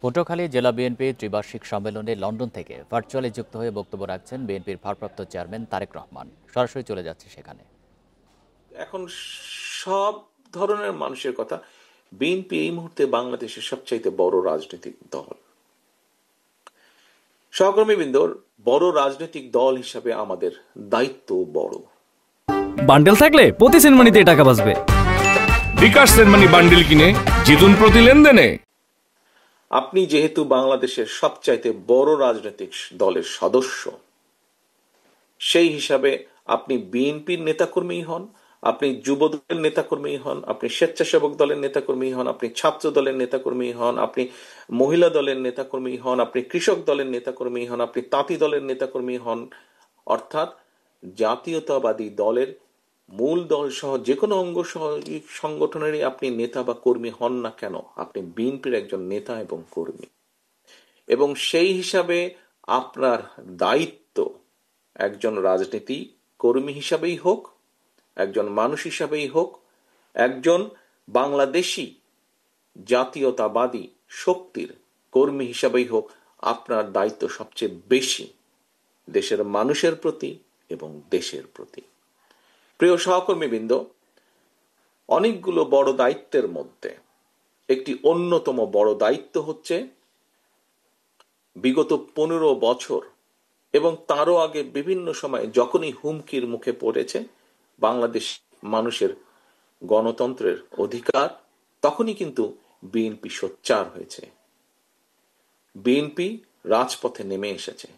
পটুয়াখালী জেলা বিএনপির ত্রিবার্ষিক সম্মেলনে লন্ডন থেকে ভার্চুয়ালি যুক্ত হয়ে বক্তব্য রাখছেন বিএনপির ভারপ্রাপ্ত চেয়ারম্যান তারেক রহমান। সরাসরি চলে যাচ্ছে সেখানে। এখন সব ধরনের মানুষের কথা, বিএনপি এই মুহূর্তে বাংলাদেশের সবচাইতে বড় রাজনৈতিক দল। সহকর্মীবৃন্দর, বড় রাজনৈতিক দল হিসাবে আমাদের দায়িত্ব বড়। বান্ডেল থাকলে প্রতি সেনমানিতে টাকা বাঁচবে। বিকাশ সেনমানি বান্ডেল কিনে জিতুন প্রতি লেনদেনে। আপনি যেহেতু বাংলাদেশের সবচাইতে বড় রাজনৈতিক দলের সদস্য, সেই হিসাবে আপনি বিএনপির নেতাকর্মী হন, আপনি যুব দলের নেতাকর্মী হন, আপনি স্বেচ্ছাসেবক দলের নেতাকর্মী হন, আপনি ছাত্র দলের নেতাকর্মী হন, আপনি মহিলা দলের নেতাকর্মী হন, আপনি কৃষক দলের নেতাকর্মী হন, আপনি তাঁতি দলের নেতাকর্মী হন, অর্থাৎ জাতীয়তাবাদী দলের মূল দল সহ যে কোনো অঙ্গ সংগঠনেরই আপনি নেতা বা কর্মী হন না কেন, আপনি বিএনপির একজন নেতা এবং কর্মী। এবং সেই হিসাবে আপনার দায়িত্ব একজন রাজনীতি কর্মী হিসাবেই হোক, একজন মানুষ হিসাবেই হোক, একজন বাংলাদেশি জাতীয়তাবাদী শক্তির কর্মী হিসাবেই হোক, আপনার দায়িত্ব সবচেয়ে বেশি দেশের মানুষের প্রতি এবং দেশের প্রতি। প্রিয় সহকর্মীবৃন্দ, অনেকগুলো বড় দায়িত্বের মধ্যে একটি অন্যতম বড় দায়িত্ব হচ্ছে বিগত 15 বছর এবং তারও আগে বিভিন্ন সময় যখনই হুমকির মুখে পড়েছে বাংলাদেশ মানুষের গণতন্ত্রের অধিকার, তখনই কিন্তু বিএনপি সোচ্চার হয়েছে। বিএনপি রাজপথে নেমে এসেছে,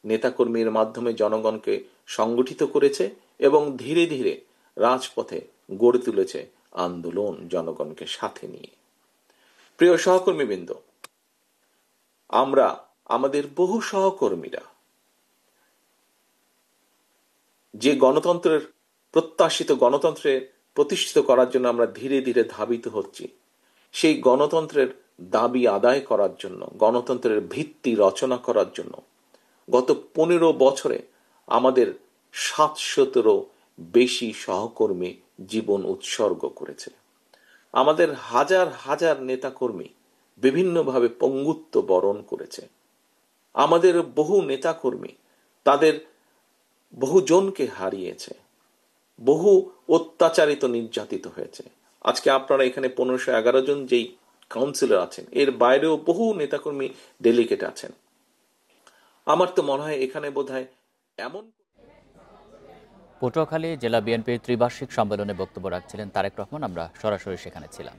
নেতাকর্মীর মাধ্যমে জনগণকে সংগঠিত করেছে এবং ধীরে ধীরে রাজপথে গড়ে তুলেছে আন্দোলন জনগণকে সাথে নিয়ে। প্রিয় সহকর্মীবৃন্দ, আমরা আমাদের বহু সহকর্মীরা যে গণতন্ত্রের প্রত্যাশিত গণতন্ত্রে প্রতিষ্ঠিত করার জন্য আমরা ধীরে ধীরে ধাবিত হচ্ছি, সেই গণতন্ত্রের দাবি আদায় করার জন্য, গণতন্ত্রের ভিত্তি রচনা করার জন্য গত 15 বছরে আমাদের 700-ও বেশি সহকর্মী জীবন উৎসর্গ করেছে। আমাদের হাজার হাজার নেতাকর্মী বিভিন্নভাবে পঙ্গুত্ব বরণ করেছে। আমাদের বহু নেতাকর্মী তাদের বহুজনকে হারিয়েছে, বহু অত্যাচারিত নির্যাতিত হয়েছে। আজকে আপনারা এখানে 1511 জন যেই কাউন্সিলর আছেন, এর বাইরেও বহু নেতাকর্মী ডেলিগেট আছেন। আমার তো মনে হয় এখানে বোধহয় এমন। পটুয়াখালী জেলা বিএনপির ত্রিবার্ষিক সম্মেলনে বক্তব্য রাখছিলেন তারেক রহমান। আমরা সরাসরি সেখানে ছিলাম।